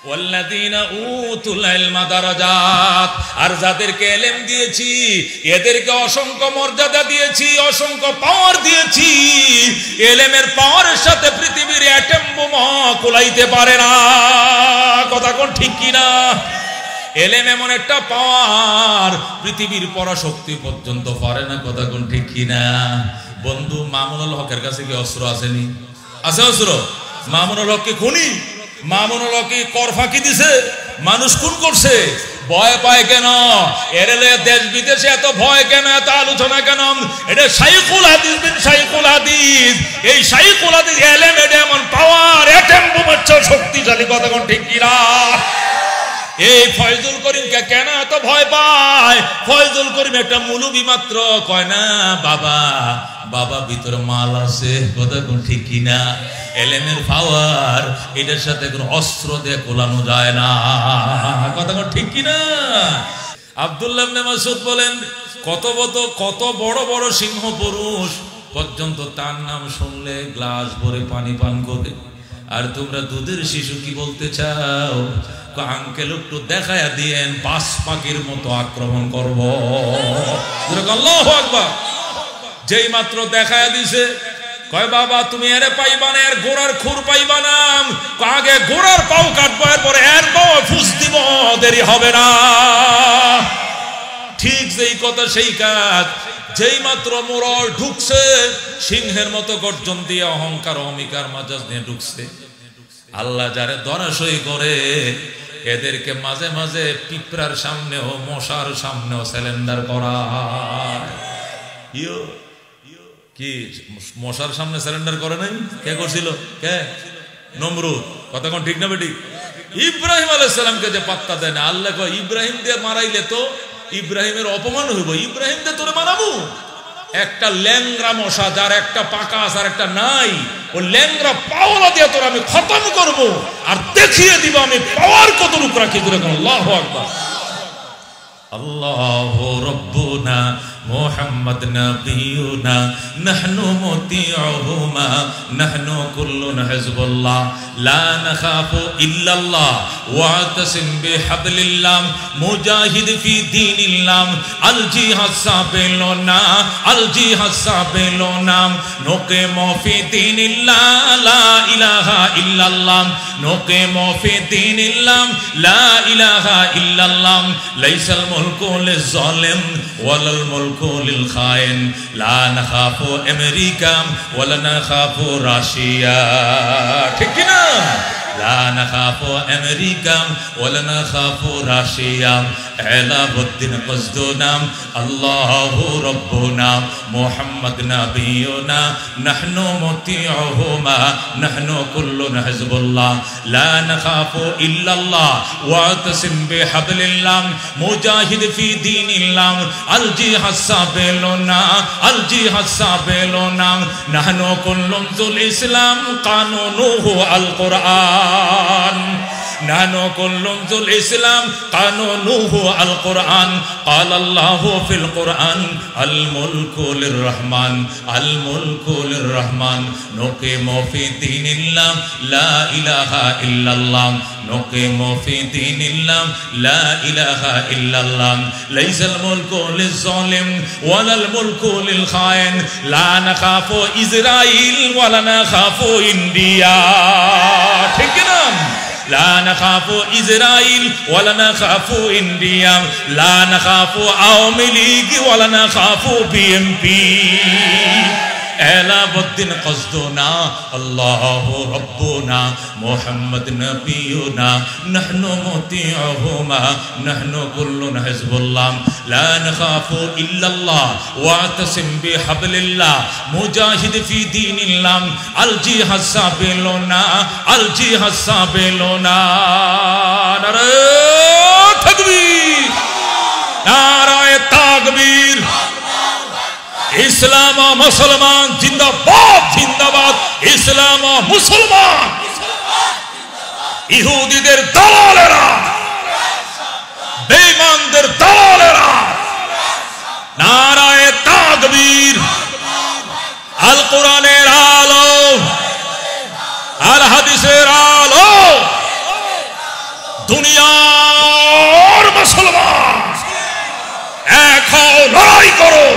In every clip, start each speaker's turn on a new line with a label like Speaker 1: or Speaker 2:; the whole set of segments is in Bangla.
Speaker 1: ওয়াল্লাযীনা উতুল ইলমা দারাজাত, আর যাদেরকে ইলম দিয়েছি এদেরকে অসংখ্য মর্যাদা দিয়েছি, অসংখ্য পাওয়ার দিয়েছি। ইলমের পাওয়ারের সাথে পৃথিবীর অ্যাটম বোমা কুলাইতে পারে না। কথা কোন ঠিক কি না? ইলম এমন একটা পাওয়ার পৃথিবীর পরাশক্তি পর্যন্ত পারে না। কথা কোন ঠিক কি না? বন্ধু মামুনুল হকের কাছে কি অস্ত্র আসেনি? আছে অস্ত্র? মামুনুল হক কি খুনি? মামুনুল হক কি কর ফাঁকি দিছে? মানুষ খুন করছে? ভয় পায় কেন? এরেলে দেশ বিদেশে এত ভয় কেন, এত আলোচনা কেন? এটা শাইখুল হাদিস বিন শাইখুল হাদিস। এই শাইখুল হাদিস ইলম এটা এমন পাওয়ার, অ্যাটম বোমার চেয়ে শক্তিশালী। কথা কোন ঠিক কি না? এই ফয়জুল করিমকে কেন এত ভয় পায়? ফয়জুল করিম একটা মুলুবি মাত্র। কয় না বাবা, বাবা ভিতরে মাল আছে। কথা কোন ঠিক কি না? ইলমের পাওয়ার এটার সাথে কোনো অস্ত্র দিয়ে কোলানো যায় না। কথা কোন ঠিক কি না? আব্দুল্লাহ ইবনে মাসউদ বলেন, কত বড় বড় সিংহ পুরুষ পর্যন্ত তার নাম শুনলে গ্লাস ভরে পানি পান করে। আর তোমরা দুধের শিশু কি বলতে চাও? আঙ্কেল একটু দেখায়া দিয়েন, বাস পাখির মতো আক্রমণ করবো। আল্লাহু আকবার। যেই মাত্র দেখায়া দিছে, কয় বাবা তুমি এর পাইবা না, এর গোড়ার খুর পাইবা না। আগে গোড়ার পাও কাটবো, এরপরে এর পাও ফুস দিব, দেরি হবে না। ঠিক যেই কথা সেই কাজ। যেই মাত্র মোরল ঢুকছে, সিংহের মতো গর্জন দিয়ে অহংকার অহমিকার মাজাজ নিয়ে ঢুকছে। আল্লাহ যারে ধরাশয়ী করে এদেরকে মাঝে মাঝে পিঁপড়ার সামনেও মশার সামনেও সিলিন্ডার করা। কি মশার সামনে সিলিন্ডার করে নাই? কে করছিল? কে? নমরুদ। কথা কোন ঠিক না বেটি? ইব্রাহিম আলাইহিস সালামকে যে পাত্তা দেয় না, আল্লাহ কয় ইব্রাহিম দিয়ে মারাইলে তো ইব্রাহিমের অপমান হইব, ইব্রাহিম দিয়ে তোরে মারাবো। একটা ল্যাংরা মশা যার একটা পাকা আছে আর একটা নাই, ও ল্যাংরা পাওয়ালা দিয়ে তোর আমি খতম করব, আর দেখিয়ে দিব আমি পাওয়ার কত রূপ রাখি। আল্লাহু আকবার। আল্লাহু রাব্বুনা মুহাম্মদ নবিয়ুনা নাহনু মুতিউহুমা নাহনু কুল্লুন হিজবুল্লাহ লা নাখাফু ইল্লাল্লাহ ওয়াতাসিম বিহাবলিল্লাহ মুজাহিদ ফি দীনিল্লাহ আল জিহাদ সাবিলুনা আল জিহাদ সাবিলুনা নুকিমু ফি দীনিল্লাহ লা ইলাহা ইল্লাল্লাহ নুকিমু ফি দীনিল্লাহ লা ইলাহা ইল্লাল্লাহ লাইসাল মুলকু লিজ-জালিম ওয়ালাল মুলকু লিল খায়েন লা নাখাফু আমেরিকা ওয়ালা নাখাফু রাশিয়া। ঠিক কি না? লা নাখাফু আমেরিকা ওয়ালা নাখাফু রাশিয়া। এলাবুদ্দিন কসদুনা আল্লাহু রাব্বুনা মুহাম্মদ নবিয়ুনা নাহনু মুতিউহুমা নাহনু কুল্লুন হিজবুল্লাহ লা নাখাফু ইল্লাল্লাহ ওয়াতাসিম বিহাবলিল্লাহ মুজাহিদ ফি দীনিল্লাহ আল জিহাদ সাবিলুনা আল জিহাদ সাবিলুনা নাহনু কুল্লুন যুল ইসলাম কানুনুহু আল কুরআন নাহনু কুল্লুন যুল ইসলাম কানুনুহু আল কুরআন ক্বালা আল্লাহু ফিল কুরআন আল মুলকু লির রহমান আল মুলকু লির রহমান নুকিমু ফি দীনিল্লাহ লা ইলাহা ইল্লাল্লাহ নুকিমু ফি দীনিল্লাহ লা ইলাহা ইল্লাল্লাহ লাইসাল মুলকু লিজ-জালিম ওয়ালাল মুলকু লিল খায়েন লা নাখাফু ইসরাইল ওয়ালা নাখাফু ইন্ডিয়া। ঠিক না? লা নাখাফু ইসরাইল ওয়ালা নাখাফু ইন্ডিয়া লা নাখাফু আওয়ামী লীগ ওয়ালা নাখাফু বিএনপি। এলাবুদ্দিন কসদুনা আল্লাহু রাব্বুনা মুহাম্মদ নবিয়ুনা নাহনু মুতিউহুমা নাহনু কুল্লুন হিজবুল্লাহ লা নাখাফু ইল্লাল্লাহ ওয়াতাসিম বিহাবলিল্লাহ মুজাহিদ ফি দীনিল্লাহ আল জিহাদ সাবিলুনা আল জিহাদ সাবিলুনা। নারে তাকবীর, নারায়ে তাকবীর। ইসলাম ও মুসলমান জিন্দাবাদ, জিন্দাবাদ। ইসলাম ও মুসলমান। ইহুদিদের দালালেরা, বেঈমানদের দালালেরা, নারায়ে তাকবীর। আল কোরআনের আলো, আল হাদিসের আলো, দুনিয়ার মুসলমান এক হও, লড়াই করো।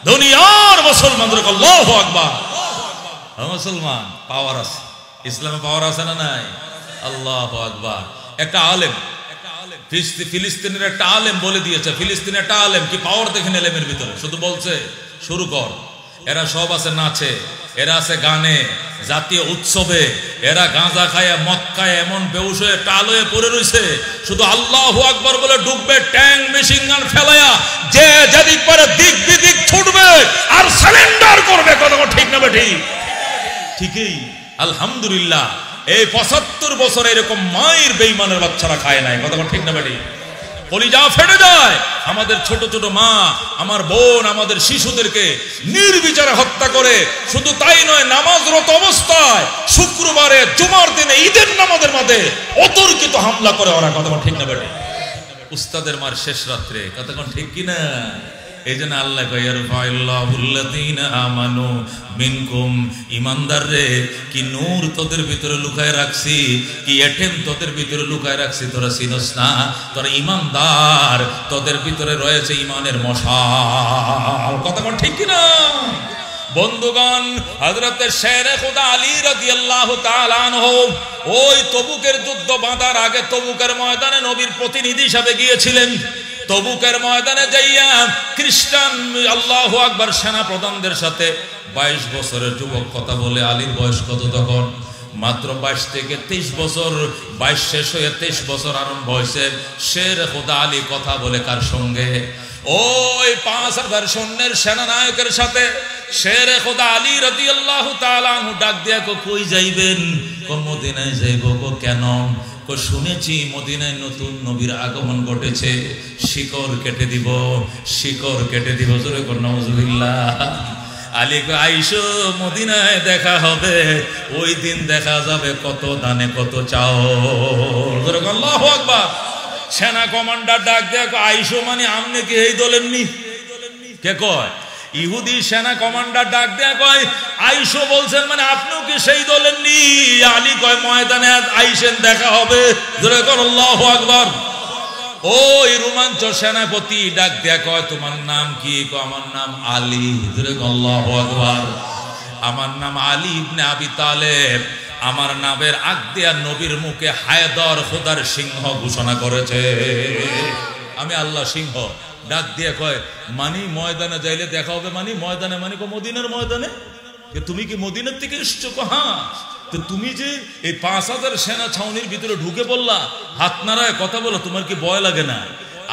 Speaker 1: দুনিয়ার মুসলমানদের আল্লাহু আকবার। মুসলমান পাওয়ার আছে, ইসলামে পাওয়ার আছে না নাই? আল্লাহু আকবার। একটা আলেম, ফিলিস্তিনের একটা আলেম বলে দিয়েছে, ফিলিস্তিনের একটা আলেম কি পাওয়ার দেখেন এলেমের ভিতরে, শুধু বলছে শুরু কর। এরা সব আছে নাচে, এরা আছে গানে, জাতীয় উৎসবে, এরা গাঁজা খায়, মদ খায়, এমন বেউস হয়ে টাল হয়ে পড়ে রয়েছে, শুধু আল্লাহু আকবার বলে ডুববে, ট্যাঙ্ক মেশিন গান ফেলায়া যে যেদিক পারে দিক বিদিক ছুটবে আর সারেন্ডার করবে। কথা ঠিক না বেঠি? ঠিকই। আলহামদুলিল্লাহ এই ৭৫ বছর এরকম মায়ের বেঈমানের বাচ্চারা খায় নাই। কথা ঠিক না বেঠি? কলিজা ফেটে যায়। আমাদের ছোট ছোট মা, আমার বোন, আমাদের শিশুদেরকে নির্বিচারে হত্যা করে। শুধু তাই নয়, নামাজরত অবস্থায় শুক্রবারে, জুমার দিনে, ঈদের নামাজের মাঝে অতর্কিত হামলা করে ওরা। কথা ঠিক না বেটে? উস্তাদের মার শেষ রাত্রে। কথা ঠিক কিনা? এই জন্য আল্লাহ আমানু মিনকুম, ইমানদার রে কি নূর তোদের ভিতরে লুকায় রাখছি, কি এটেম তোদের ভিতরে লুকায় রাখছি তোরা চিনস না? তোরা ইমানদার, তোদের ভিতরে রয়েছে ইমানের মশাল। কথা ঠিক কিনা? বন্ধুগণ, হযরত শেরে খুদা আলী রাদিয়াল্লাহু তাআলা আনহু ওই তবুকের যুদ্ধ বাঁধার আগে তবুকের ময়দানে নবীর প্রতিনিধি হিসেবে গিয়েছিলেন। তবুকের ময়দানে যাইয়া খ্রিস্টান আল্লাহু আকবার সেনা প্রধানদের সাথে 22 বছরের যুবক কথা বলে। আলীর বয়স কত তখন? মাত্র 22 থেকে 23 বছর। 22 শেষ হয়ে 23 বছর আরম্ভ হয়েছে। শেরে খুদা আলী কথা বলে কার সঙ্গে? ওই 5000 সৈন্যের সেনানায়কের সাথে শেরে খুদা আলী রাদিয়াল্লাহু তাআলা আনহু ডাক দিয়া কই যাইবেন? মদিনায় যাইব। কেন? শুনেছি মদিনায় নতুন নবীর আগমন ঘটেছে, শিকড় কেটে দিব, শিকড় কেটে দিব। জোরে কর নাউজুবিল্লাহ। আলী কো আইসো, মদিনায় দেখা হবে, ওই দিন দেখা যাবে কত দানে কত চাও। জোরে কর আল্লাহু আকবার। সেনা কমান্ডার ডাক দেয়া আইসো মানে আমনে কি এই দলেননি? কে কয়? ইহুদি সেনা কমান্ডার ডাক দেয়া কয় আইসো বলছেন মানে আপনিও কি সেই দলেননি? আলী কয় ময়দানে আইসেন, দেখা হবে। জোরে কর আল্লাহু আকবার। ওই রোমাঞ্চ সেনাপতি ডাক দেয়া কয় তোমার নাম কি? আমার নাম আলী। জোরে কর আল্লাহু আকবার। আমার নাম আলী ইবনে আবি তালেব। আমার নামের আগ দিয়া নবীর মুখে হায়দার খোদার সিংহ ঘোষণা করেছে। আমি আল্লাহ সিংহ। ডাক দিয়ে কয় মানি ময়দানে যাইলে দেখা হবে। মানি ময়দানে মানে মদিনার ময়দানে? তুমি কি মদিনার থেকে এসছো? হ্যাঁ। তো তুমি যে এই 5000 সেনা ছাউনির ভিতরে ঢুকে পড়লা, হাত নাড়ায় কথা বলো, তোমার কি ভয় লাগে না?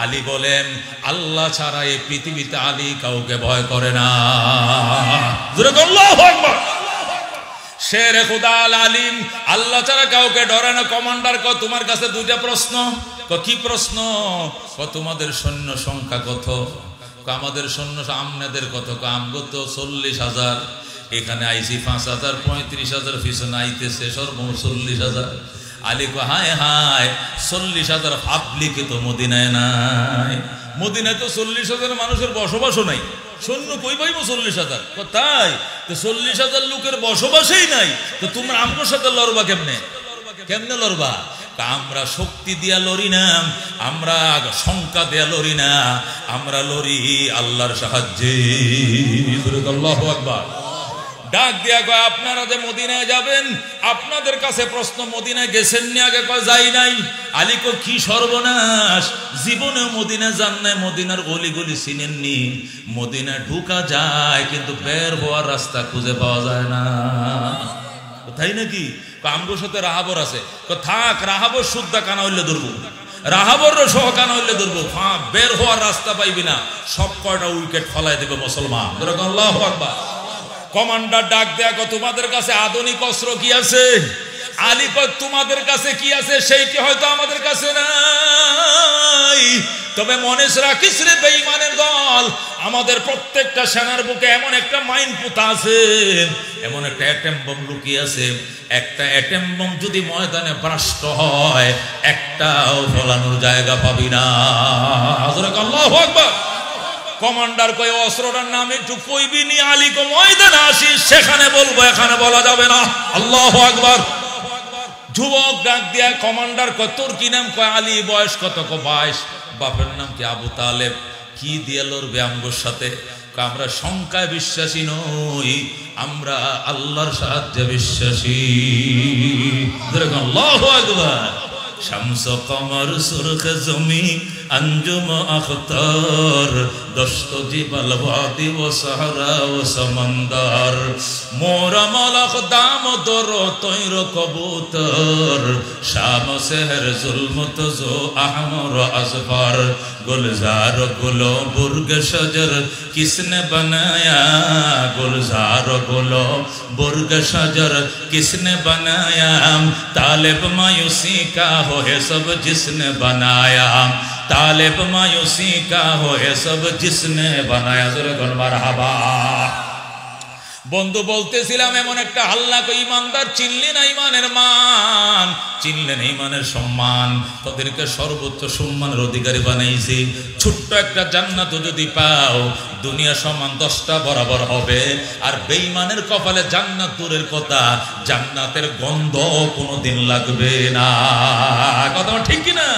Speaker 1: আলী বলেন আল্লাহ ছাড়া এই পৃথিবীতে আলী কাউকে ভয় করে না। আল্লাহু আকবার। শেরে খুদা আলিম আল্লাহ ছাড়া কাউকে ডরে না। কমান্ডার কয় তোমার কাছে দুইটা প্রশ্ন। কি প্রশ্ন? তোমাদের সৈন্য সংখ্যা কত? আমাদের সৈন্য আমনেদের কত? আমগো তো 40,000, এখানে আইসি 5,000, 35,000 পিছনে আইতেছে সর্বমোট 40,000। আলী কয় হায় হায়, 40,000 পাবলিকে তো মদিনায় নাই। মদিনায় তো 40,000 মানুষের বসবাসও নাই। সৈন্য কই পাইব 40,000? তাই তো 40,000 লোকের বসবাসই নাই। তো তোমরা আমগোর সাথে লড়বা কেমনে? কেমনে লড়বা? আমরা শক্তি দিয়া লড়ি না, আমরা সংখ্যা দিয়া লড়ি না, আমরা লড়ি আল্লাহর সাহায্যে। আল্লাহু আকবার। ডাক দিয়া কয় আপনারা যে মদিনায় যাবেন, আপনাদের কাছে প্রশ্ন, মদিনায় গেছেন নি? আগে কয় যাই নাই। আলী কয় কি সর্বনাশ, জীবনে মদিনায় যান নাই, মদিনার গলি গলি চিনেননি। মদিনায় ঢুকা যায় কিন্তু বের হওয়ার রাস্তা খুঁজে পাওয়া যায় না। তাই নাকি? আমগোর সাথে রাহাবর আছে। থাক, রাহাবর শুদ্ধা কানা হইলে ধরবো, রাহাবর সহ কানা হইলে ধরবো, বের হওয়ার রাস্তা পাইবি না, সব কয়টা উইকেট ফলাই দেবে মুসলমান। আল্লাহু আকবার। কমান্ডার ডাক দেয়া তোমাদের কাছে আধুনিক অস্ত্র কি আছে? আলী কয় তোমাদের কাছে কি আছে সেইটি হয়তো আমাদের কাছে নাই, তবে মনে রাখিস রে বেঈমানের দল, আমাদের প্রত্যেকটা সেনার বুকে এমন একটা মাইন পুঁতা আছে, এমন একটা অ্যাটম বোম লুকিয়ে আছে। একটা অ্যাটম বোম যদি ময়দানে ব্রাস্ট হয়, একটাও ফলানোর জায়গা পাবি না। আল্লাহু আকবার। কমান্ডার কয় অস্ত্রটার নাম একটু কইবি নি? আলী কো ময়দানে আসিস, সেখানে বলবো, এখানে বলা যাবে না। আল্লাহু আকবার। যুবক ডাক দিয়া কমান্ডার কয় তোর কি নাম? কয় আলী। বয়স কত? কয় 22। বাপের নাম কি? আবু তালেব। কি দিয়ে লড়বে আমগোর সাথে? আমরা সংখ্যায় বিশ্বাসী নই, আমরা আল্লাহর সাহায্যে বিশ্বাসী। আল্লাহু আকবার। শামস কমর সুরখ জমি अंजुम अख्तर दस्त जिबल वादी व सहरा व समंदर मोरा मलक दाम दरो तैर कबूतर शाम शहर जुल्मत जो अहमर अजफर गुलजार गुलो बुर्ग शजर किसने बनाया गुलजार गुलो बुर्ग शजर किसने बनाया तालिब मायूसी का हो है सब जिसने बनाया तालिब मायूसी का हो है सब जिसने बनाया। जोरे बोल मारहाबा। বন্ধু বলতেছিলাম এমন একটা হাল্লা কই ইমানদার চিনলি না ইমানের মান, চিনলেন ইমানের সম্মান, তাদেরকে সর্বোচ্চ সম্মানের অধিকারী বানাইছি। ছোট্ট একটা জান্নাত যদি পাও দুনিয়া সমান 10টা বরাবর হবে। আর বেঈমানের কপালে জান্নাত দূরের কথা, জান্নাতের গন্ধ কোনোদিন লাগবে না। কথা ঠিক কি না?